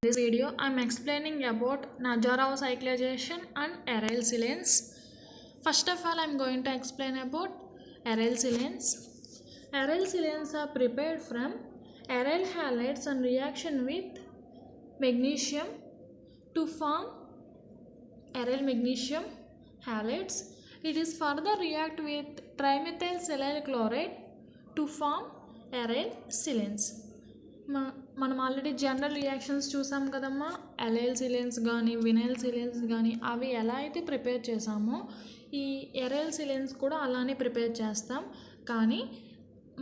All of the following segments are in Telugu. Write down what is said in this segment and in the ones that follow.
This video I am explaining about Najarov cyclization and aryl silanes. First of all, I am going to explain about aryl silanes. Aryl silanes are prepared from aryl halides and reaction with magnesium to form aryl magnesium halides. It is further react with trimethyl silyl chloride to form aryl silanes. మనం ఆల్రెడీ జనరల్ రియాక్షన్స్ చూసాం కదమ్మా. అలైల్ సిలెన్స్ కానీ వినైల్ సిలెన్స్ కానీ అవి ఎలా అయితే ప్రిపేర్ చేసామో ఈ ఎరైల్ సిలెన్స్ కూడా అలానే ప్రిపేర్ చేస్తాం. కానీ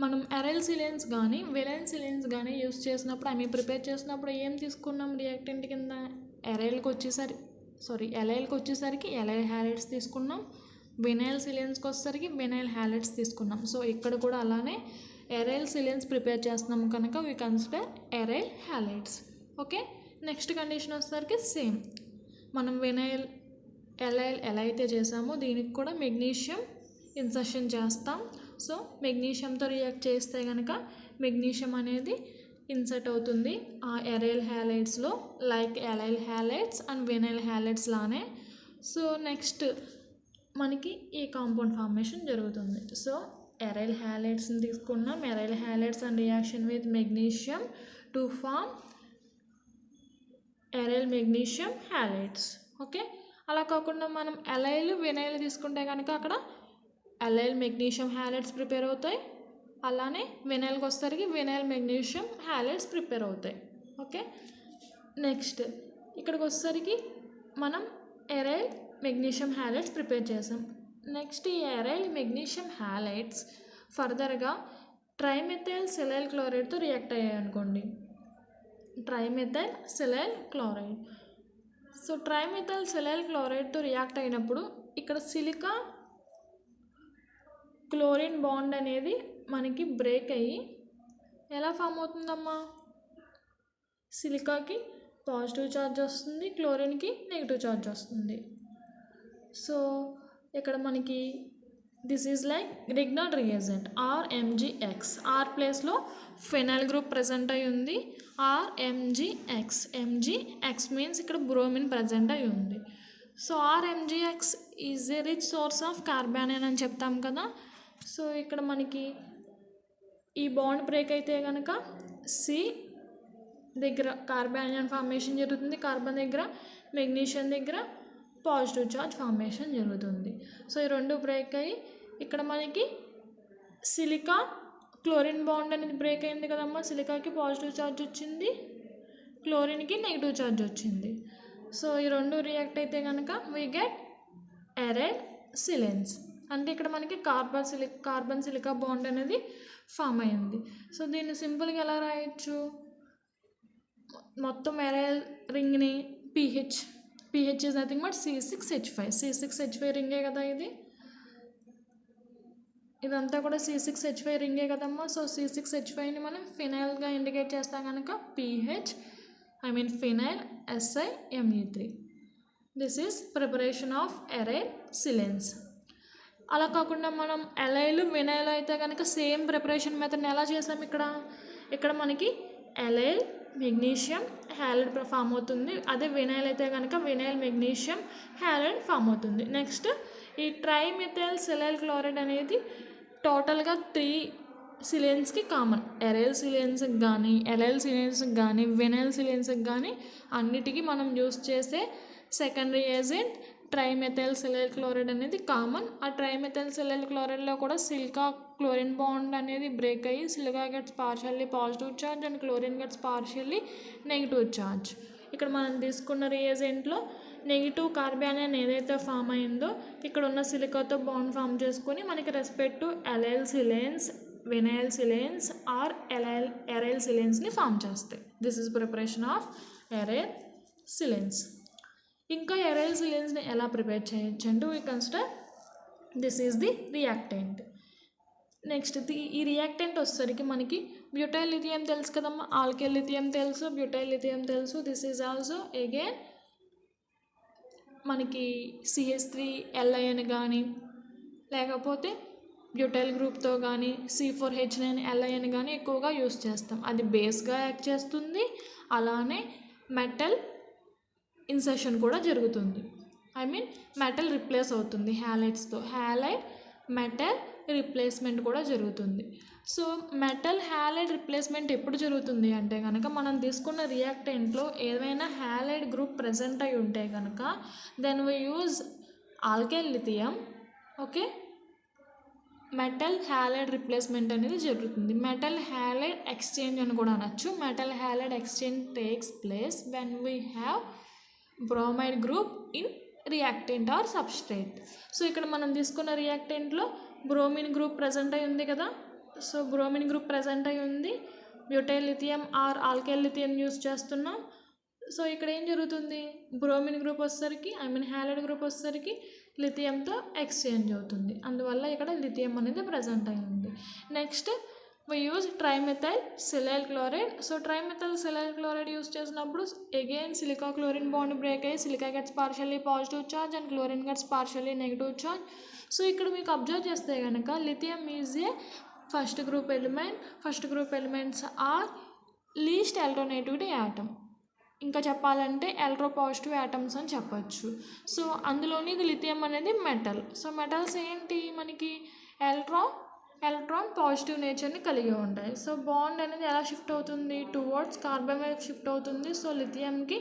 మనం ఎరైల్ సిలెన్స్ కానీ వినైల్ సిలెన్స్ కానీ యూస్ చేసినప్పుడు అవి ప్రిపేర్ చేసినప్పుడు ఏం తీసుకున్నాం రియాక్టెంట్ కింద? అలైల్కి వచ్చేసరికి ఎలైల్ హ్యాలైడ్స్ తీసుకున్నాం. వినైల్ సిలెన్స్కి వచ్చేసరికి వినైల్ హ్యాలైడ్స్ తీసుకున్నాం. సో ఇక్కడ కూడా అలానే ఎరైల్ సిలెన్స్ ప్రిపేర్ చేస్తున్నాం కనుక we consider aryl halides. Okay, next condition వచ్చేసరికి సేమ్. మనం వినైల్ ఎలైల్ ఎలా అయితే చేసామో దీనికి కూడా మెగ్నీషియం ఇన్సర్షన్ చేస్తాం. సో మెగ్నీషియంతో రియాక్ట్ చేస్తే కనుక మెగ్నీషియం అనేది ఇన్సర్ట్ అవుతుంది ఆ ఎరైల్ హ్యాలైడ్స్లో, like allyl halides and vinyl halides లానే. సో నెక్స్ట్ మనకి ఈ కాంపౌండ్ ఫార్మేషన్ జరుగుతుంది. సో ఎరైల్ హ్యాలైడ్స్ని తీసుకున్నాం. Aryl halides and reaction with magnesium to form aryl magnesium halides. Okay, అలా కాకుండా మనం ఎలైల్ వినైల్ తీసుకుంటే కనుక అక్కడ ఎలైల్ మెగ్నీషియం హ్యాలైడ్స్ ప్రిపేర్ అవుతాయి. అలానే వినైల్కి వచ్చేసరికి వినైల్ మెగ్నీషియం హ్యాలైడ్స్ ప్రిపేర్ అవుతాయి. ఓకే, నెక్స్ట్ ఇక్కడికి వచ్చేసరికి మనం ఎరైల్ మెగ్నీషియం హ్యాలైడ్స్ ప్రిపేర్ చేసాం. నెక్స్ట్ ఈ ఎరైల్ మెగ్నీషియం హ్యాలైడ్స్ ఫర్దర్గా ట్రైమెథైల్ సిలైల్ క్లోరైడ్తో రియాక్ట్ అయ్యాయి అనుకోండి. ట్రైమెథైల్ సిలైల్ క్లోరైడ్. సో ట్రైమెథైల్ సిలైల్ క్లోరైడ్తో రియాక్ట్ అయినప్పుడు ఇక్కడ సిలికా క్లోరిన్ బాండ్ అనేది మనకి బ్రేక్ అయ్యి ఎలా ఫామ్ అవుతుందమ్మా? సిలికాకి పాజిటివ్ ఛార్జ్ వస్తుంది, క్లోరిన్కి నెగిటివ్ ఛార్జ్ వస్తుంది. సో ఇక్కడ మనకి this is like Grignard reagent RMgX. R ప్లేస్లో ఫెనైల్ గ్రూప్ ప్రజెంట్ అయి ఉంది. RMgX. MgX మీన్స్ ఇక్కడ బ్రోమిన్ ప్రజెంట్ అయి ఉంది. So RMgX is a rich source of carbanion అని చెప్తాం కదా. సో ఇక్కడ మనకి ఈ బాండ్ బ్రేక్ అయితే కనుక సి దగ్గర కార్బానియన్ ఫార్మేషన్ జరుగుతుంది, కార్బన్ దగ్గర మెగ్నీషియం దగ్గర పాజిటివ్ ఛార్జ్ ఫార్మేషన్ జరుగుతుంది. సో ఈ రెండు బ్రేక్ అయ్యి ఇక్కడ మనకి సిలికా క్లోరిన్ బాండ్ అనేది బ్రేక్ అయింది కదమ్మా. సిలికాకి పాజిటివ్ ఛార్జ్ వచ్చింది, క్లోరిన్కి నెగిటివ్ ఛార్జ్ వచ్చింది. సో ఈ రెండు రియాక్ట్ అయితే కనుక వీ గెట్ ఎరైల్ సిలెన్స్. అంటే ఇక్కడ మనకి కార్బన్ సిలికా బాండ్ అనేది ఫామ్ అయింది. సో దీన్ని సింపుల్గా ఎలా రాయొచ్చు? మొత్తం ఎరైల్ రింగ్ని pH is nothing but C6H5. C6H5 రింగే కదా ఇది. ఇదంతా కూడా C6H5 రింగే కదమ్మా. సో C6H5ని మనం ఫినైల్గా ఇండికేట్ చేస్తాం కనుక phenyl SiMe3. This is preparation of aryl silanes. అలా కాకుండా మనం ఎలైల్ వినైల్ అయితే కనుక సేమ్ ప్రిపరేషన్ మెథడ్ని ఎలా చేసాం? ఇక్కడ మనకి ఎలైల్ మెగ్నీషియం హ్యాలైడ్ ఫామ్ అవుతుంది. అదే వినైల్ అయితే కనుక వినైల్ మెగ్నీషియం హ్యాలైడ్ ఫామ్ అవుతుంది. నెక్స్ట్ ఈ ట్రైమెథైల్ సిలైల్ క్లోరైడ్ అనేది టోటల్గా 3 సిలెన్స్కి కామన్. ఎరైల్ సిలెన్స్కి కానీ ఎలైల్ సిలెన్స్కి కానీ వినైల్ సిలెన్స్కి కానీ అన్నిటికీ మనం యూస్ చేసే సెకండరీ ఏజెంట్ ట్రైమెథైల్ సిలైల్ క్లోరైడ్ అనేది కామన్. ఆ ట్రైమెథైల్ సిలైల్ క్లోరైడ్లో కూడా సిలికా క్లోరిన్ బాండ్ అనేది బ్రేక్ అయ్యి silica gets partially positive charge and chlorine gets partially negative charge. ఇక్కడ మనం తీసుకున్న రియేజెంట్లో నెగిటివ్ కార్బానియన్ ఏదైతే ఫామ్ అయిందో ఇక్కడ ఉన్న సిలికాతో బాండ్ ఫామ్ చేసుకొని మనకి respect to allyl silanes, vinyl silanes or aryl సిలెన్స్ని ఫామ్ చేస్తాయి. This is preparation of aryl silanes. ఇంకా ఎరైల్ సిలెన్స్ని ఎలా ప్రిపేర్ చేయొచ్చు అంటే we consider this is the reactant. Next ఈ రియాక్టెంట్ వచ్చేసరికి మనకి బ్యూటైల్ లిథియం తెలుసు కదమ్మా. ఆల్కైల్ లిథియం తెలుసు, బ్యూటైల్ లిథియం తెలుసు. దిస్ ఈజ్ ఆల్సో అగైన్ మనకి CH3Li కానీ లేకపోతే బ్యూటైల్ గ్రూప్తో కానీ C4H9Li కానీ ఎక్కువగా యూస్ చేస్తాం. అది బేస్గా యాక్ట్ చేస్తుంది. అలానే మెటల్ ఇన్సర్షన్ కూడా జరుగుతుంది. ఐ మీన్ మెటల్ రిప్లేస్ అవుతుంది హ్యాలైడ్స్తో. హ్యాలైడ్ మెటల్ రిప్లేస్మెంట్ కూడా జరుగుతుంది. సో మెటల్ హ్యాలైడ్ రిప్లేస్మెంట్ ఎప్పుడు జరుగుతుంది అంటే కనుక మనం తీసుకున్న రియాక్టెంట్లో ఏదైనా హ్యాలైడ్ గ్రూప్ ప్రజెంట్ అయి ఉంటే కనుక then we use alkyl lithium. Okay, metal halide replacement అనేది జరుగుతుంది. మెటల్ హ్యాలైడ్ ఎక్స్చేంజ్ అని కూడా అనొచ్చు. Metal halide exchange takes place when we have bromide group in reactant or substrate. So ఇక్కడ మనం తీసుకున్న రియాక్టెంట్లో బ్రోమిన్ గ్రూప్ ప్రజెంట్ అయి ఉంది కదా. సో బ్రోమిన్ గ్రూప్ ప్రజెంట్ అయి ఉంది, butyl lithium or alkyl lithium use చేస్తున్నాం. సో ఇక్కడ ఏం జరుగుతుంది, బ్రోమిన్ గ్రూప్ వచ్చేసరికి ఐ మీన్ హ్యాలైడ్ గ్రూప్ వచ్చేసరికి లిథియంతో ఎక్స్చేంజ్ అవుతుంది. అందువల్ల ఇక్కడ లిథియం అనేది ప్రజెంట్ అయి ఉంది. Next we use trimethyl silyl chloride. So trimethyl silyl chloride use చేసినప్పుడు again silica chlorine bond break అయ్యి silica gets partially positive charge and chlorine gets partially negative charge. So ఇక్కడ మీకు అబ్జర్వ్ చేస్తే కనుక lithium is a first group element. First group elements are least electronegativity atom. ఇంకా చెప్పాలంటే ఎలక్ట్రో పాజిటివ్ యాటమ్స్ అని చెప్పచ్చు. సో అందులోని ఇది లిథియం అనేది మెటల్. సో మెటల్స్ ఏంటి, మనకి ఎలక్ట్రాన్ పాజిటివ్ నేచర్ని కలిగి ఉంటాయి. సో బాండ్ అనేది ఎలా షిఫ్ట్ అవుతుంది, టువర్డ్స్ కార్బన్ వైపు షిఫ్ట్ అవుతుంది. సో లిథియంకి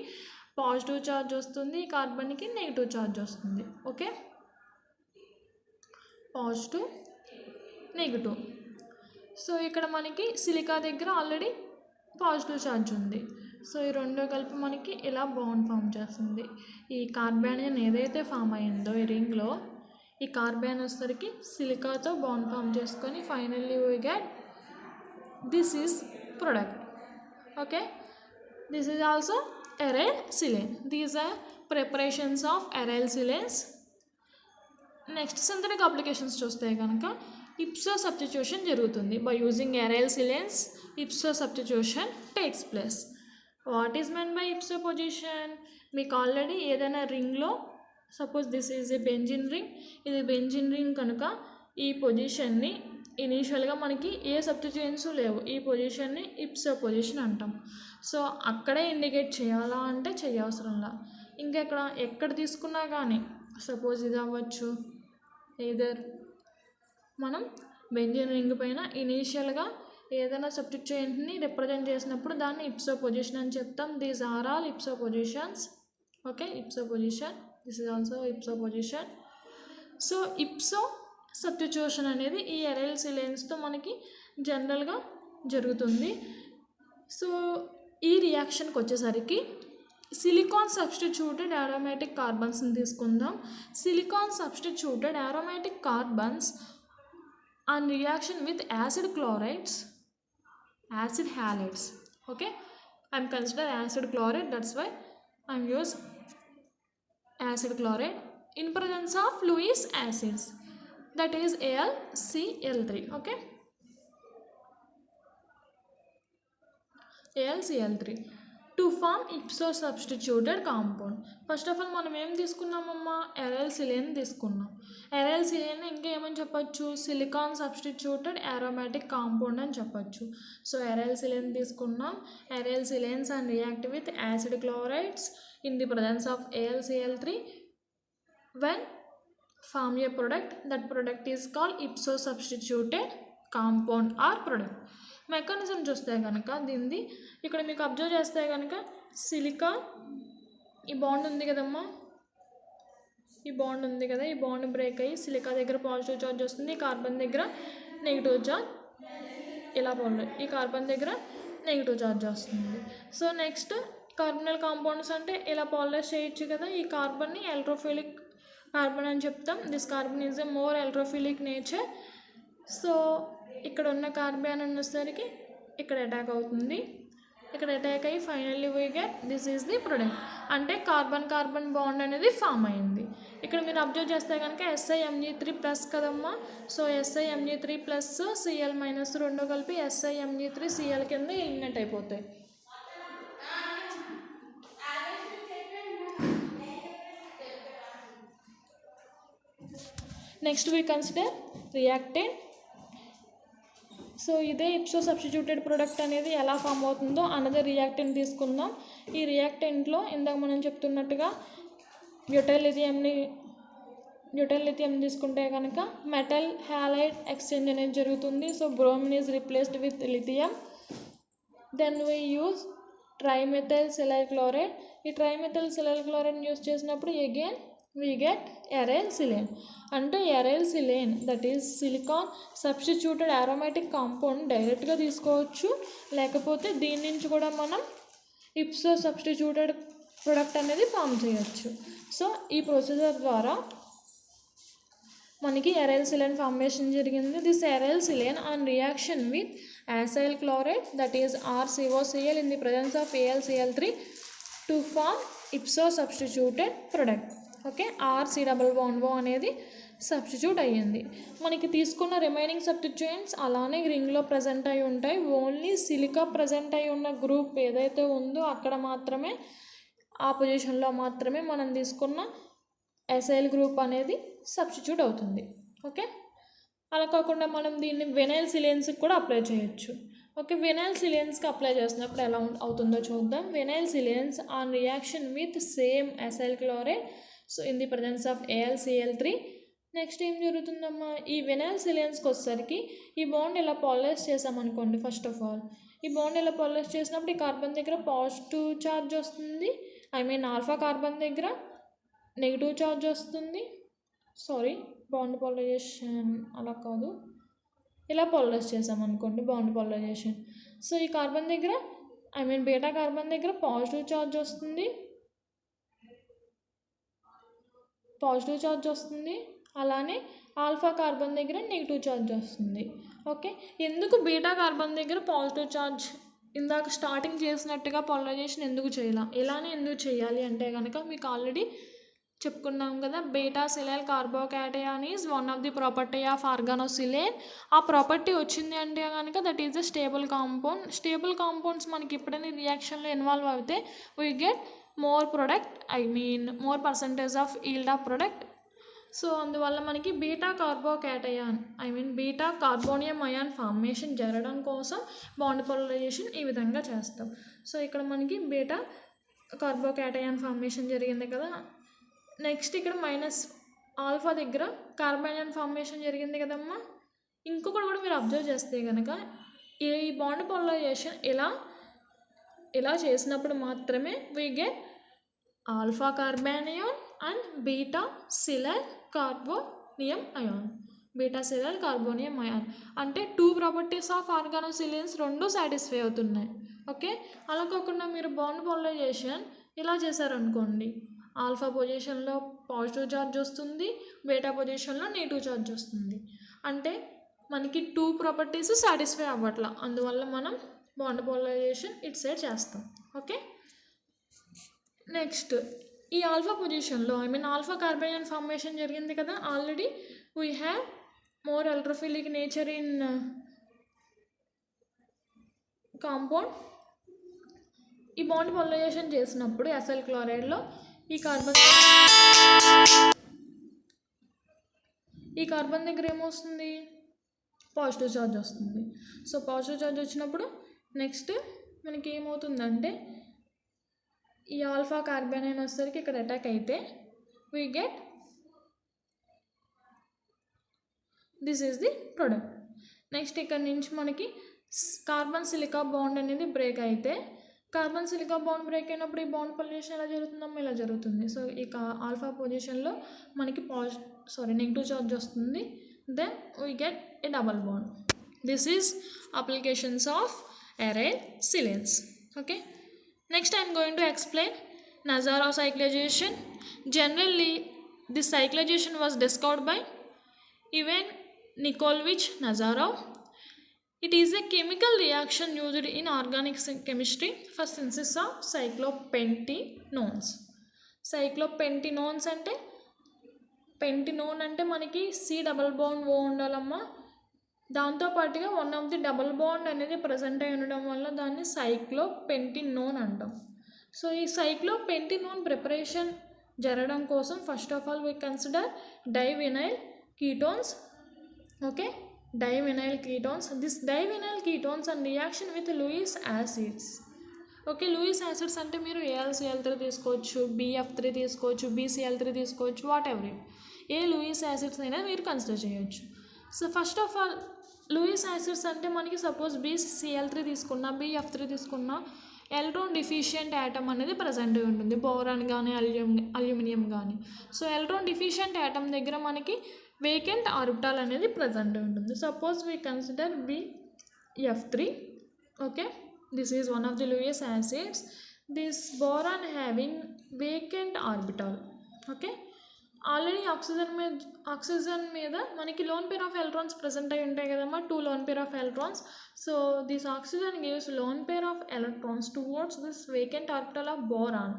పాజిటివ్ ఛార్జ్ వస్తుంది, కార్బన్కి నెగిటివ్ ఛార్జ్ వస్తుంది. Okay, positive negative. సో ఇక్కడ మనకి సిలికా దగ్గర ఆల్రెడీ పాజిటివ్ ఛార్జ్ ఉంది. సో ఈ రెండో కలిపి మనకి ఇలా బాండ్ ఫామ్ చేస్తుంది. ఈ కార్బానియన్ ఏదైతే ఫామ్ అయిందో ఈ రింగ్లో, ఈ కార్బన్ వచ్చేసరికి సిలికాతో బాండ్ ఫామ్ చేసుకొని finally we get this is product. Okay, this is also aryl silane. These are preparations of aryl silanes. Next synthetic applications చూస్తే కనుక ఇప్సో సబ్స్టిట్యూషన్ జరుగుతుంది. By using aryl silanes ipso substitution takes place. What is meant by ipso position, మీకు ఆల్రెడీ ఏదైనా రింగ్లో suppose this is a benzene ring, ఇది బెంజిన్ రింగ్ కనుక ఈ పొజిషన్ని ఇనీషియల్గా మనకి ఏ సబ్స్టిట్యూయెంట్స్ లేవు, ఈ పొజిషన్ని ఇప్సో పొజిషన్ అంటాం. సో అక్కడే ఇండికేట్ చేయాలా అంటే చేయవసరంలా. ఎక్కడ తీసుకున్నా కానీ సపోజ్ ఇది అవ్వచ్చు, ఏదర్ మనం బెంజిన్ రింగ్ పైన ఇనీషియల్గా ఏదైనా సబ్స్టిట్యూయెంట్ని రిప్రజెంట్ చేసినప్పుడు దాన్ని ఇప్సో పొజిషన్ అని చెప్తాం. These are all ipso positions. Okay, ipso position, this is also ipso position. So ipso substitution అనేది ఈ aryl silanesతో మనకి జనరల్గా జరుగుతుంది. సో ఈ రియాక్షన్కి వచ్చేసరికి సిలికాన్ సబ్స్టిట్యూటెడ్ aromatic కార్బన్స్ని తీసుకుందాం. Silicon substituted aromatic carbons on reaction with acid chlorides, acid halides. Okay, I'm consider acid chloride, that's why I'm use acid chloride in presence of Lewis acids, that is AlCl3. Okay, AlCl3 to form ipso substituted compound. First of all మనం ఏం తీసుకున్నామమ్మా, aryl silane తీసుకున్నాం. aryl silane ఇంకా ఏమని చెప్పచ్చు, సిలికాన్ సబ్స్టిట్యూటెడ్ aromatic కాంపౌండ్ అని చెప్పచ్చు. సో aryl silane తీసుకున్నాం. aryl silanes and react with acid chlorides in the presence of AlCl3 when form a product. That product is called ipso substituted compound or product. Mechanism చూస్తే కనుక దీనిది ఇక్కడ మీకు అబ్జర్వ్ చేస్తే కనుక సిలికా ఈ బాండ్ ఉంది కదమ్మా, ఈ బాండ్ ఉంది కదా, ఈ బాండ్ బ్రేక్ అయ్యి సిలికా దగ్గర పాజిటివ్ ఛార్జ్ వస్తుంది, కార్బన్ దగ్గర నెగిటివ్ ఛార్జ్ ఇలా బాండ్, ఈ కార్బన్ దగ్గర నెగిటివ్ ఛార్జ్ వస్తుంది. సో నెక్స్ట్ కార్బనల్ కాంపౌండ్స్ అంటే ఇలా పాలరైజ్ చేయొచ్చు కదా. ఈ కార్బన్ని ఎలక్ట్రోఫిలిక్ కార్బన్ అని చెప్తాం. This carbon is a more electrophilic nature. So ఇక్కడ ఉన్న కార్బన్ ఉన్నసరికి ఇక్కడ అటాక్ అవుతుంది, ఇక్కడ అటాక్ అయ్యి finally we get this is the product. అంటే కార్బన్ కార్బన్ బాండ్ అనేది ఫామ్ అయింది. ఇక్కడ మీరు అబ్జర్వ్ చేస్తే కనుక SiMg3+ కదమ్మా. సో SiMg3+ Cl- రెండు కలిపి SiMg3Cl కింద ఎలిమినేట్ అయిపోతాయి. Next we consider reactant. So so ఇదే ఇప్సో సబ్స్టిట్యూటెడ్ ప్రొడక్ట్ అనేది ఎలా ఫామ్ అవుతుందో అనదర్ రియాక్టెంట్ తీసుకుందాం. ఈ రియాక్టెంట్లో ఇందాక మనం చెప్తున్నట్టుగా బ్యూటైల్ లిథియం తీసుకుంటే కనుక మెటల్ హ్యాలైడ్ ఎక్స్చేంజ్ అనేది జరుగుతుంది. So bromine is replaced with lithium. Then we use trimethyl silyl chloride. ఈ ట్రైమెథైల్ సిలైల్ క్లోరైడ్ని యూజ్ చేసినప్పుడు again we get aryl silane. అంటే aryl silane that is silicon substituted aromatic compound డైరెక్ట్గా తీసుకోవచ్చు, లేకపోతే దీని నుంచి కూడా మనం ఇప్సో సబ్స్టిట్యూటెడ్ ప్రొడక్ట్ అనేది ఫామ్ చేయొచ్చు. సో ఈ ప్రొసీజర్ ద్వారా మనకి ఎరైల్ సిలేన్ ఫార్మేషన్ జరిగింది. This aryl silane on reaction with acyl chloride that is RCOCl in the presence of AlCl3 to form ipso substituted product. Okay, RC double bond O అనేది సబ్స్టిట్యూట్ అయ్యింది. మనకి తీసుకున్న రిమైనింగ్ సబ్స్టిట్యూయెంట్స్ అలానే రింగ్లో ప్రజెంట్ అయి ఉంటాయి. ఓన్లీ సిలికా ప్రజెంట్ అయి ఉన్న గ్రూప్ ఏదైతే ఉందో అక్కడ మాత్రమే, ఆ పొజిషన్లో మాత్రమే మనం తీసుకున్న ఎసైల్ గ్రూప్ అనేది సబ్స్టిట్యూట్ అవుతుంది. ఓకే, అలా కాకుండా మనం దీన్ని వెనైల్ సిలేన్స్కి కూడా అప్లై చేయొచ్చు. ఓకే, వెనైల్ సిలేన్స్కి అప్లై చేసినప్పుడు ఎలా అవుతుందో చూద్దాం. Vinyl silanes on reaction with same acyl chloride so in the presence of AlCl3. Next ఏం జరుగుతుందమ్మా, ఈ వెనైల్ సిలేన్స్కి వచ్చేసరికి ఈ బాండ్ ఇలా పాలరైజ్ చేసామనుకోండి. ఫస్ట్ ఆఫ్ ఆల్ ఈ బాండ్ ఇలా పాలరైజ్ చేసినప్పుడు ఈ కార్బన్ దగ్గర పాజిటివ్ ఛార్జ్ వస్తుంది, ఆల్ఫా కార్బన్ దగ్గర నెగిటివ్ ఛార్జ్ వస్తుంది. సారీ, బాండ్ పాలరైజేషన్ అలా కాదు, ఇలా పాలరైజ్ చేసామనుకోండి బాండ్ పాలరైజేషన్. సో ఈ కార్బన్ దగ్గర బీటా కార్బన్ దగ్గర పాజిటివ్ ఛార్జ్ వస్తుంది, అలానే ఆల్ఫా కార్బన్ దగ్గర నెగిటివ్ ఛార్జ్ వస్తుంది. ఓకే, ఎందుకు బీటా కార్బన్ దగ్గర పాజిటివ్ ఛార్జ్ ఇందాక స్టార్టింగ్ చేసినట్టుగా పాలరైజేషన్ ఎందుకు చేయాలి, ఇలానే ఎందుకు చేయాలి అంటే కనుక మీకు ఆల్రెడీ చెప్పుకున్నాం కదా, beta silyl carbocation is one of the property of organosilane. ఆ ప్రాపర్టీ వచ్చింది అంటే కనుక that is the stable compound. Stable compounds మనకి ఎప్పుడైనా రియాక్షన్లో ఇన్వాల్వ్ అయితే we get more product, more percentage of yield of product. So అందువల్ల మనకి beta carbocation beta carbonium ion formation జరగడం కోసం బాండ్ పోలరైజేషన్ ఈ విధంగా చేస్తాం. సో ఇక్కడ మనకి బీటా కార్బోకాటయాన్ ఫార్మేషన్ జరిగింది కదా. నెక్స్ట్ ఇక్కడ మైనస్ ఆల్ఫా దగ్గర కార్బోనియం ఫార్మేషన్ జరిగింది కదమ్మా. ఇంకొకటి కూడా మీరు అబ్జర్వ్ చేస్తే కనుక ఈ బాండ్ పోలరైజేషన్ ఇలా చేసినప్పుడు మాత్రమే we get alpha carbonium and beta silyl carbonium ion. అంటే 2 ప్రాపర్టీస్ ఆఫ్ ఆర్గానోసిలేన్స్ రెండు సాటిస్ఫై అవుతున్నాయి. ఓకే, అలా కాకుండా మీరు బాండ్ పోలరైజేషన్ ఇలా చేశారనుకోండి, ఆల్ఫా పొజిషన్లో పాజిటివ్ ఛార్జ్ వస్తుంది, బీటా పొజిషన్లో నెగిటివ్ ఛార్జ్ వస్తుంది. అంటే మనకి 2 ప్రాపర్టీస్ సాటిస్ఫై అవ్వట్లా, అందువల్ల మనం బాండ్ పోలరైజేషన్ ఇట్ సైడ్ చేస్తాం. ఓకే, నెక్స్ట్ ఈ ఆల్ఫా పొజిషన్లో ఆల్ఫా కార్బోనియం ఫార్మేషన్ జరిగింది కదా. Already we have more electrophilic nature in compound. ఈ బాండ్ పోలరైజేషన్ చేసినప్పుడు ఎసైల్ క్లోరైడ్లో ఈ కార్బన్ దగ్గర ఏమొస్తుంది, పాజిటివ్ ఛార్జ్ వస్తుంది. సో పాజిటివ్ ఛార్జ్ వచ్చినప్పుడు నెక్స్ట్ మనకి ఏమవుతుందంటే ఈ ఆల్ఫా కార్బోనియం వచ్చేసరికి ఇక్కడ అటాక్ అయితే we get this is the product. Next ఇక్కడ నుంచి మనకి కార్బన్ సిలికా బాండ్ అనేది బ్రేక్ అయితే, కార్బన్ సిలికా బాండ్ బ్రేక్ అయినప్పుడు ఈ బాండ్ పొల్యూషన్ ఎలా జరుగుతుందమ్మా, ఇలా జరుగుతుంది. సో ఈ ఆల్ఫా పొజిషన్లో మనకి నెగిటివ్ ఛార్జ్ వస్తుంది, then we get a double bond. This is applications of aryl silanes. Okay, next I am going to explain Nazarov cyclization. Generally this cyclization was discovered by Ivan Nikolaevich Nazarov. It is a chemical reaction used in organic chemistry for synthesis of cyclopentenones. Cyclopentenones అంటే పెంటినోన్ అంటే మనకి C డబల్ బాండ్ O ఉండాలమ్మా. దాంతోపాటుగా one of the double bond అనేది ప్రజెంట్ అయి ఉండడం వల్ల దాన్ని సైక్లోపెంటినోన్ అంటాం. సో ఈ సైక్లోపెంటినోన్ ప్రిపరేషన్ జరగడం కోసం first of all we consider divinyl ketones. Okay, divinyl ketones. This divinyl ketones and reaction with Lewis acids. Okay, Lewis acids అంటే మీరు AlCl3 తీసుకోవచ్చు, BF3 తీసుకోవచ్చు, BCl3 తీసుకోవచ్చు, వాట్ ఎవర్ ఇట్, ఏ లూయిస్ యాసిడ్స్ అయినా మీరు కన్సిడర్ చేయొచ్చు. So first of all Lewis acids అంటే మనకి సపోజ్ BCl3 తీసుకున్నా, BF3 తీసుకున్నా ఎలక్ట్రాన్ డిఫిషియంట్ యాటమ్ అనేది ప్రజెంట్ ఉంటుంది, బోరాన్ కానీ అల్యూమినియం కానీ. సో ఎలక్ట్రాన్ డిఫిషియంట్ యాటమ్ దగ్గర మనకి వేకెంట్ ఆర్బిటాల్ అనేది ప్రజెంట్ ఉంటుంది. Suppose we consider BF3. Okay, this is one of the Lewis acids. This boron having vacant orbital. Okay, already oxygen మీద మనకి lone pair of electrons present అయి ఉంటాయి కదమ్మా, 2 lone pair of electrons. So this oxygen gives lone pair of electrons towards this vacant orbital of boron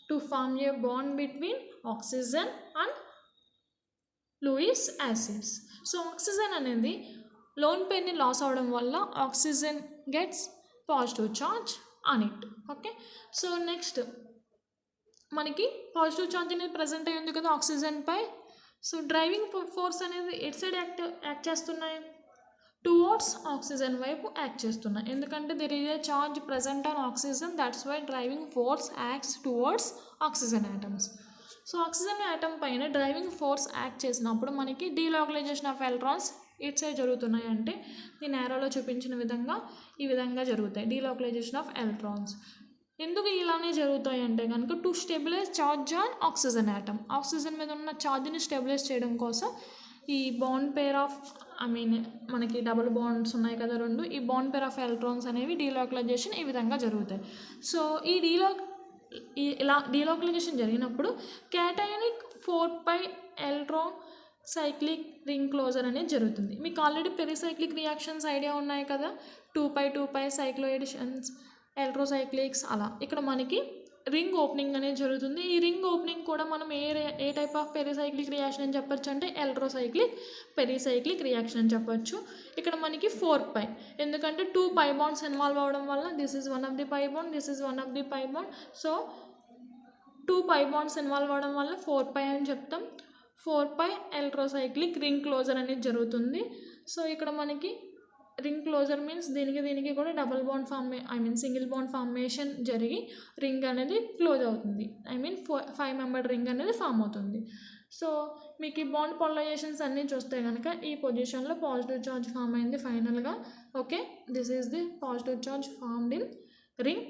to form a bond between oxygen and Lewis acids. So oxygen అనేది లోన్ పేర్ని లాస్ అవడం వల్ల oxygen gets positive charge on it. Okay, so next మనకి పాజిటివ్ ఛార్జ్ అనేది ప్రజెంట్ అయ్యి ఉంది కదా ఆక్సిజన్ పై. సో డ్రైవింగ్ ఫోర్స్ అనేది ఎట్ సైడ్ యాక్ట్ చేస్తున్నాయి, టువర్డ్స్ ఆక్సిజన్ వైపు యాక్ట్ చేస్తున్నాయి. ఎందుకంటే there is a charge present on oxygen, that's why driving force acts towards oxygen atoms. So oxygen atom పైన డ్రైవింగ్ ఫోర్స్ యాక్ట్ చేసినప్పుడు మనకి delocalisation of electrons it side జరుగుతున్నాయి. అంటే నేను యారోలో చూపించిన విధంగా ఈ విధంగా జరుగుతాయి డీలోకలైజేషన్ ఆఫ్ ఎలక్ట్రాన్స్. ఎందుకు ఇలానే జరుగుతాయి అంటే కనుక to stabilise charge on oxygen atom, oxygen మీద ఉన్న ఛార్జ్ని స్టెబిలైజ్ చేయడం కోసం ఈ బాండ్ పేర్ ఆఫ్ మనకి డబుల్ బాండ్స్ ఉన్నాయి కదా రెండు, ఈ బాండ్ పేర్ ఆఫ్ ఎలక్ట్రాన్స్ అనేవి డీలోకలైజేషన్ ఈ విధంగా జరుగుతాయి. సో ఇలా డీలోకలైజేషన్ జరిగినప్పుడు cationic 4π electron cyclic ring closure అనేది జరుగుతుంది. మీకు ఆల్రెడీ పెరిసైక్లిక్ రియాక్షన్స్ ఐడియా ఉన్నాయి కదా, 2π సైక్లోఎడిషన్స్, ఎలక్ట్రోసైక్లిక్స్ అలా. ఇక్కడ మనకి రింగ్ ఓపెనింగ్ అనేది జరుగుతుంది. ఈ రింగ్ ఓపెనింగ్ కూడా మనం ఏ టైప్ ఆఫ్ పెరిసైక్లిక్ రియాక్షన్ అని చెప్పొచ్చు అంటే ఎలక్ట్రోసైక్లిక్ పెరిసైక్లిక్ రియాక్షన్ అని చెప్పొచ్చు. ఇక్కడ మనకి 4π, ఎందుకంటే 2 పై బాండ్స్ ఇన్వాల్వ్ అవ్వడం వల్ల this is one of the pi bond, this is one of the pi bond. So 2 pi bonds involve అవ్వడం వల్ల 4π అని చెప్తాం. 4π ఎలక్ట్రోసైక్లిక్ రింగ్ క్లోజర్ అనేది జరుగుతుంది. సో ఇక్కడ మనకి రింగ్ క్లోజర్ మీన్స్ దీనికి కూడా double bond single bond formation జరిగి రింగ్ అనేది క్లోజ్ అవుతుంది. 5 మెంబర్ రింగ్ అనేది ఫామ్ అవుతుంది. సో మీకు ఈ బాండ్ పోలరైజేషన్స్ అన్నీ చూస్తే కనుక ఈ పొజిషన్లో పాజిటివ్ ఛార్జ్ ఫామ్ అయింది ఫైనల్గా. Okay, this is the positive charge formed in ring.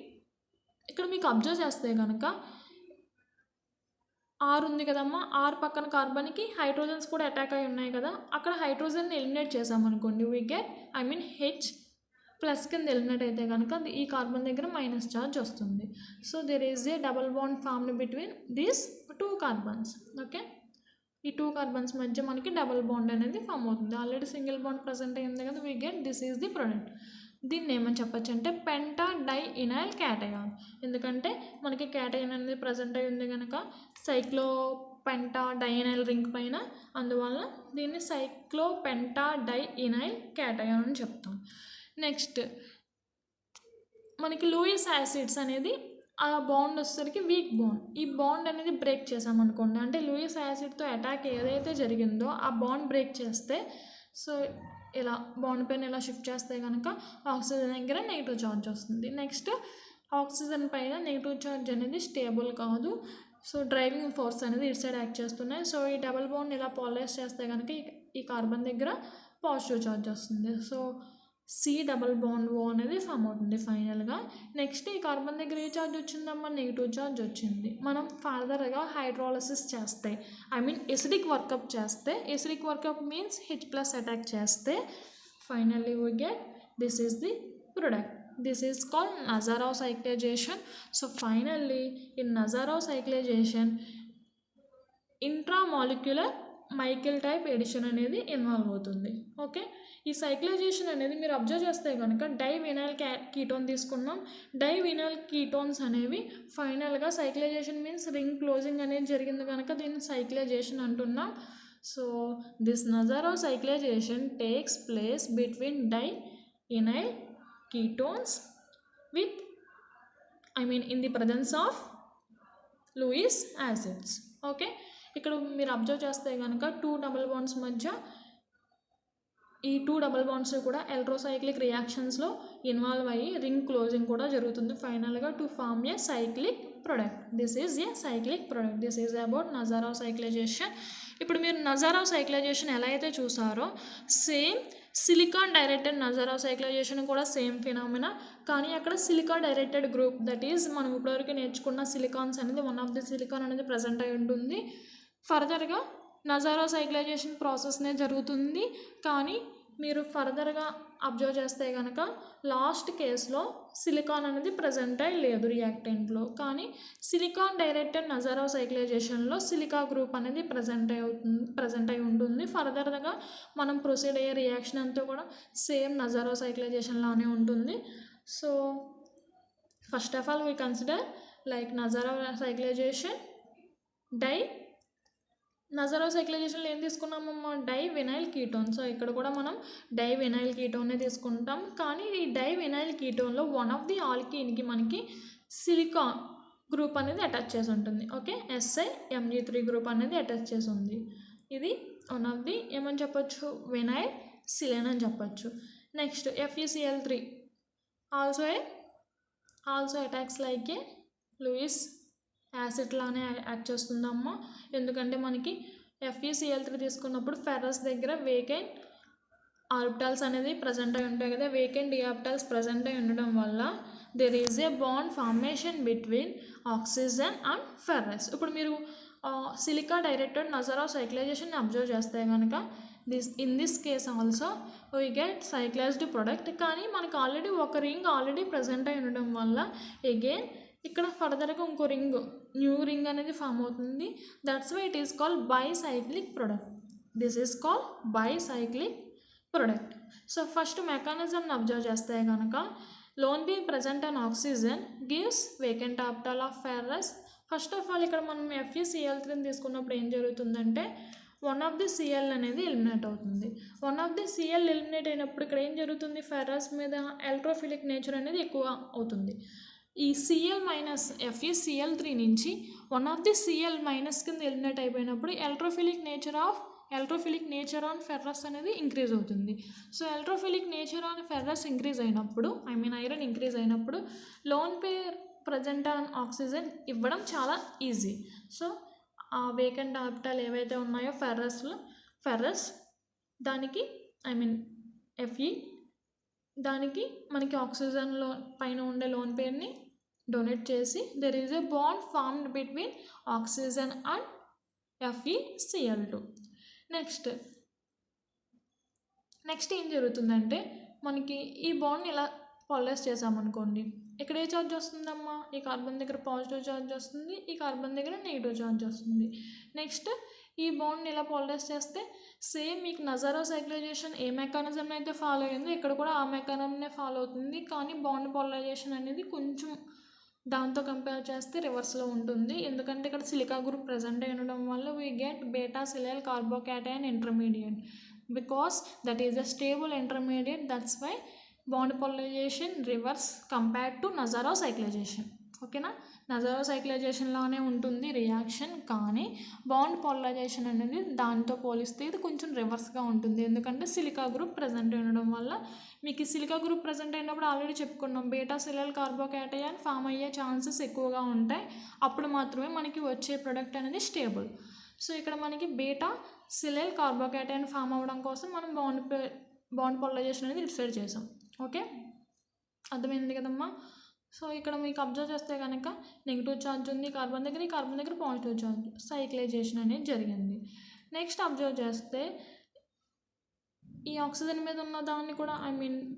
ఇక్కడ మీకు అబ్జర్వ్ చేస్తే కనుక R ఉంది కదమ్మా, R పక్కన కార్బన్కి హైడ్రోజన్స్ కూడా అటాక్ అయి ఉన్నాయి కదా, అక్కడ హైడ్రోజన్ని ఎలిమినేట్ చేసామనుకోండి వీ గెట్ H ప్లస్ కింద ఎలిమినేట్ అయితే కనుక ఈ కార్బన్ దగ్గర మైనస్ ఛార్జ్ వస్తుంది. So there is a double bond formed between these 2 carbons. Okay, ఈ 2 కార్బన్స్ మధ్య మనకి డబల్ బాండ్ అనేది ఫామ్ అవుతుంది. ఆల్రెడీ సింగిల్ బాండ్ ప్రజెంట్ అయ్యింది కదా, we get this is the product. దీన్ని ఏమని చెప్పచ్చు అంటే పెంటా డై ఇనైల్ క్యాటయాన్, ఎందుకంటే మనకి క్యాటయాన్ అనేది ప్రజెంట్ అయి ఉంది కనుక సైక్లో పెంటా డైనైల్ రింగ్ పైన, అందువల్ల దీన్ని సైక్లో పెంటా డై ఇనైల్ క్యాటయాన్ అని చెప్తాం. నెక్స్ట్ మనకి లూయిస్ యాసిడ్స్ అనేది ఆ బాండ్ వచ్చేసరికి వీక్ బాండ్. ఈ బాండ్ అనేది బ్రేక్ చేసామనుకోండి, అంటే లూయిస్ యాసిడ్తో అటాక్ ఏదైతే జరిగిందో ఆ బాండ్ బ్రేక్ చేస్తే, సో ఇలా బాండ్ పైన ఇలా షిఫ్ట్ చేస్తే కనుక ఆక్సిజన్ దగ్గర నెగిటివ్ ఛార్జ్ వస్తుంది. నెక్స్ట్ ఆక్సిజన్ పైన నెగిటివ్ ఛార్జ్ అనేది స్టేబుల్ కాదు, సో డ్రైవింగ్ ఫోర్స్ అనేది ఇటు సైడ్ యాక్ట్ చేస్తున్నాయి. సో ఈ డబల్ బాండ్ ఇలా పోలరైజ్ చేస్తే కనుక ఈ కార్బన్ దగ్గర పాజిటివ్ ఛార్జ్ వస్తుంది. So C double bond O అనేది ఫామ్ అవుతుంది ఫైనల్గా. నెక్స్ట్ ఈ కార్బన్ దగ్గర ఏ ఛార్జ్ వచ్చిందమ్మా, నెగిటివ్ ఛార్జ్ వచ్చింది. మనం ఫర్దర్గా హైడ్రాలసిస్ చేస్తే ఎసిడిక్ వర్కప్ చేస్తే, acidic workup means H+ attack చేస్తే finally we get this is the product. This is called Nazarov cyclization. So finally in Nazarov cyclization intramolecular Michael type addition అనేది ఇన్వాల్వ్ అవుతుంది. ఓకే, ఈ సైక్లైజేషన్ అనేది మీరు అబ్జర్వ్ చేస్తే కనుక డైవినైల్ కీటోన్ తీసుకున్నాం. డైవినైల్ కీటోన్స్ అనేవి ఫైనల్గా సైక్లైజేషన్ మీన్స్ రింగ్ క్లోజింగ్ అనేది జరిగింది కనుక దీన్ని సైక్లైజేషన్ అంటున్నాం. So this Nazarov cyclization takes place between divinyl ketones with in the presence of Lewis acids. Okay, ఇక్కడ మీరు అబ్జర్వ్ చేస్తే కనుక 2 డబుల్ బాండ్స్ మధ్య ఈ 2 డబుల్ బాండ్స్ కూడా ఎలక్ట్రోసైక్లిక్ రియాక్షన్స్లో ఇన్వాల్వ్ అయ్యి రింగ్ క్లోజింగ్ కూడా జరుగుతుంది ఫైనల్గా to form a cyclic product. This is a cyclic product. This is about Nazarov cyclisation. ఇప్పుడు మీరు నజారోవ్ సైక్లైజేషన్ ఎలా అయితే చూసారో same silicon directed Nazarov cyclisation కూడా సేమ్ ఫినామినా, కానీ అక్కడ silica directed group, that is మనం ఇప్పటివరకు నేర్చుకున్న సిలికాన్స్ అనేది వన్ ఆఫ్ ది సిలికాన్ అనేది ప్రజెంట్ అయి ఉంటుంది. ఫర్దర్గా నజారోవ్ సైక్లైజేషన్ ప్రాసెస్నే జరుగుతుంది, కానీ మీరు ఫర్దర్గా అబ్జర్వ్ చేస్తే కనుక లాస్ట్ కేసులో సిలికాన్ అనేది ప్రజెంట్ అయి లేదు రియాక్టెంట్లో, కానీ సిలికాన్ డైరెక్టెడ్ నజారోవ్ సైక్లైజేషన్లో సిలికా గ్రూప్ అనేది ప్రజెంట్ అయి ఉంటుంది. ఫర్దర్గా మనం ప్రొసీడ్ అయ్యే రియాక్షన్ అంతా కూడా సేమ్ నజారోవ్ సైక్లైజేషన్లానే ఉంటుంది. So first of all we consider like Nazarov cyclisation Nazarov సైక్లైజేషన్లో ఏం తీసుకున్నామమ్మా, డైవినైల్ కీటోన్. సో ఇక్కడ కూడా మనం డైవినైల్ కీటోన్నే తీసుకుంటాం, కానీ ఈ డైవినైల్ కీటోన్లో వన్ ఆఫ్ ది ఆల్కీన్కి మనకి సిలికాన్ గ్రూప్ అనేది అటాచ్ చేసి ఉంటుంది. ఓకే, SiMg3 గ్రూప్ అనేది అటాచ్ చేసి ఉంది. ఇది వన్ ఆఫ్ ది ఏమని చెప్పొచ్చు, వినైల్ సిలేన్ అని చెప్పొచ్చు. Next FeCl3 also attacks like ఏ లూయిస్ యాసిడ్ లానే యాక్ట్ చేస్తుందమ్మా. ఎందుకంటే మనకి FeCl3 తీసుకున్నప్పుడు ఫెర్రస్ దగ్గర వేకెంట్ ఆర్బిటాల్స్ అనేది ప్రజెంట్ అయి ఉంటాయి కదా, వేకెంట్ డి ఆర్బిటాల్స్ ప్రజెంట్ అయి ఉండడం వల్ల there is a bond formation between oxygen and ferrous. ఇప్పుడు మీరు silica directed Nazarov cyclisation observe చేస్తే కనుక in this case also we get cyclised product, కానీ మనకు ఆల్రెడీ ఒక రింగ్ ఆల్రెడీ ప్రజెంట్ అయి ఉండడం వల్ల అగైన్ ఇక్కడ ఫర్దర్గా ఇంకో న్యూ రింగ్ అనేది ఫామ్ అవుతుంది. That's why it is called bicyclic product. This is called bicyclic product. So first మెకానిజంని అబ్జర్వ్ చేస్తే కనుక lone pair present on oxygen gives vacant orbital of ferrous. First of all ఇక్కడ మనం FeCl3 తీసుకున్నప్పుడు ఏం జరుగుతుందంటే వన్ ఆఫ్ ది Cl అనేది ఎలిమినేట్ అవుతుంది. One of the Cl eliminate అయినప్పుడు ఇక్కడ ఏం జరుగుతుంది, ఫెర్రస్ మీద ఎలక్ట్రోఫిలిక్ నేచర్ అనేది ఎక్కువ అవుతుంది. ఈ Cl మైనస్ FeCl3 నుంచి one of the Cl minus కింద ఎలిమినేట్ అయిపోయినప్పుడు ఎలక్ట్రోఫిలిక్ నేచర్ ఆన్ ఫెర్రస్ అనేది ఇంక్రీజ్ అవుతుంది. So electrophilic nature on ferrous increase అయినప్పుడు ఐరన్ ఇంక్రీజ్ అయినప్పుడు lone pair present on oxygen ఇవ్వడం చాలా ఈజీ. సో ఆ వేకెంట్ ఆర్బిటాల్ ఏవైతే ఉన్నాయో ఫెర్రస్ దానికి Fe దానికి మనకి ఆక్సిజన్లో పైన ఉండే లోన్ పేర్ని డొనేట్ చేసి there is a bond formed between oxygen and FeCl2. Next ఏం జరుగుతుందంటే మనకి ఈ బాండ్ని ఇలా పాలరైజ్ చేసామనుకోండి, ఇక్కడ ఏ ఛార్జ్ వస్తుందమ్మా, ఈ కార్బన్ దగ్గర పాజిటివ్ ఛార్జ్ వస్తుంది, ఈ కార్బన్ దగ్గర నెగిటివ్ ఛార్జ్ వస్తుంది. నెక్స్ట్ ఈ బాండ్ని ఇలా పాలరైజ్ చేస్తే సేమ్ మీకు నజారోవ్ సైక్లైజేషన్ ఏ మెకానిజం అయితే ఫాలో అయిందో ఇక్కడ కూడా ఆ మెకానిజంనే ఫాలో అవుతుంది, కానీ బాండ్ పాలరైజేషన్ అనేది కొంచెం దాంతో కంపేర్ చేస్తే రివర్స్లో ఉంటుంది. ఎందుకంటే ఇక్కడ సిలికా గ్రూప్ ప్రజెంట్ అయి ఉండడం వల్ల we get beta silyl carbocation intermediate because that is a stable intermediate. That's why bond polarization reverse compared to Nazarov cyclization. ఓకేనా, నజారోవ్ సైక్లైజేషన్లోనే ఉంటుంది రియాక్షన్, కానీ బాండ్ పాలరైజేషన్ అనేది దాంతో పోలిస్తే ఇది కొంచెం రివర్స్గా ఉంటుంది. ఎందుకంటే సిలికా గ్రూప్ ప్రజెంట్ ఉండడం వల్ల మీకు ఈ సిలికా గ్రూప్ ప్రజెంట్ అయినప్పుడు ఆల్రెడీ చెప్పుకున్నాం బీటా సిలైల్ కార్బోకేటైన్ ఫామ్ అయ్యే ఛాన్సెస్ ఎక్కువగా ఉంటాయి, అప్పుడు మాత్రమే మనకి వచ్చే ప్రొడక్ట్ అనేది స్టేబుల్. సో ఇక్కడ మనకి బీటా సిలైల్ కార్బోకేటైన్ ఫామ్ అవ్వడం కోసం మనం బాండ్ పాలరైజేషన్ అనేది డిసైడ్ చేసాం. ఓకే, అర్థమైంది కదమ్మా. సో ఇక్కడ మీకు అబ్జర్వ్ చేస్తే కనుక నెగిటివ్ ఛార్జ్ ఉంది కార్బన్ దగ్గర, ఈ కార్బన్ దగ్గర పాజిటివ్ ఛార్జ్, సైక్లైజేషన్ అనేది జరిగింది. నెక్స్ట్ అబ్జర్వ్ చేస్తే ఈ ఆక్సిజన్ మీద ఉన్న దాన్ని కూడా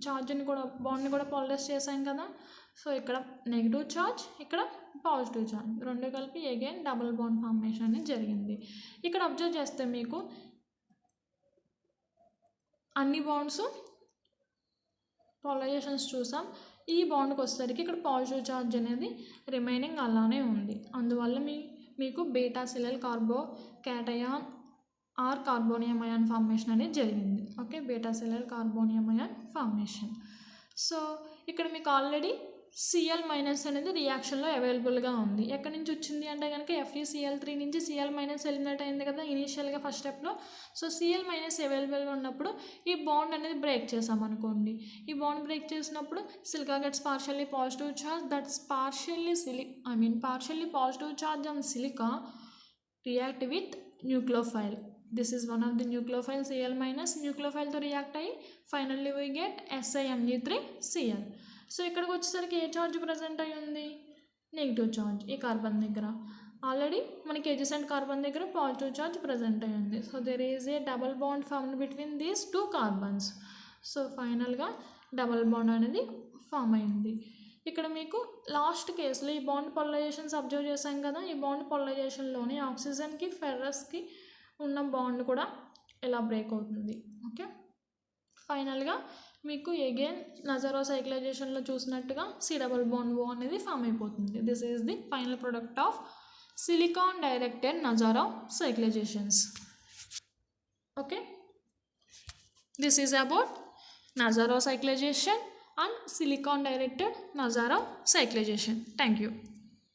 ఛార్జ్ని కూడా బాండ్ని కూడా పాలరైజ్ చేసాం కదా. సో ఇక్కడ నెగిటివ్ ఛార్జ్, ఇక్కడ పాజిటివ్ ఛార్జ్, రెండు కలిపి అగైన్ డబుల్ బాండ్ ఫార్మేషన్ అనేది జరిగింది. ఇక్కడ అబ్జర్వ్ చేస్తే మీకు అన్ని బాండ్స్ పాలరైజేషన్స్ చూసాం. ఈ బాండ్కి వచ్చేసరికి ఇక్కడ పాజిటివ్ ఛార్జ్ అనేది రిమైనింగ్ అలానే ఉంది. అందువల్ల మీకు beta silyl carbocation or carbonium ion formation అనేది జరిగింది. Okay, beta silyl carbonium ion formation. So ఇక్కడ మీకు ఆల్రెడీ Cl మైనస్ అనేది రియాక్షన్లో అవైలబుల్గా ఉంది. ఎక్కడి నుంచి వచ్చింది అంటే కనుక FeCl3 నుంచి Cl మైనస్ ఎలిమినేట్ అయింది కదా ఇనీషియల్గా ఫస్ట్ స్టెప్లో. సో Cl మైనస్ అవైలబుల్గా ఉన్నప్పుడు ఈ బాండ్ అనేది బ్రేక్ చేసామనుకోండి. ఈ బాండ్ బ్రేక్ చేసినప్పుడు silica gets partially positive charge, that's partially positive charge on silica react with nucleophile. This is one of the nucleophile Cl minus. న్యూక్లియోఫైల్తో రియాక్ట్ అయ్యి finally we get SiMe3Cl. So ఇక్కడికి వచ్చేసరికి ఏ ఛార్జ్ ప్రజెంట్ అయ్యి ఉంది? నెగిటివ్ ఛార్జ్ ఈ కార్బన్ దగ్గర. ఆల్రెడీ మనకి ఎడ్జసెంట్ కార్బన్ దగ్గర పాజిటివ్ ఛార్జ్ ప్రజెంట్ అయ్యి ఉంది. So there is a double bond formed between these 2 carbons. So ఫైనల్గా డబల్ బాండ్ అనేది ఫామ్ అయింది. ఇక్కడ మీకు లాస్ట్ కేసులో ఈ బాండ్ పోలరైజేషన్స్ అబ్జర్వ్ చేశాం కదా. ఈ బాండ్ పోలరైజేషన్లోని ఆక్సిజన్కి ఫెర్రస్కి ఉన్న బాండ్ కూడా ఎలా బ్రేక్ అవుతుంది. ఓకే, ఫైనల్గా మీకు అగైన్ నజారో సైక్లైజేషన్లో చూసినట్టుగా C బాండ్ O అనేది ఫామ్ అయిపోతుంది. This is the final product of silicon directed Nazarov cyclizations. Okay, this is about Nazarov cyclization and silicon directed Nazarov cyclization. Thank you.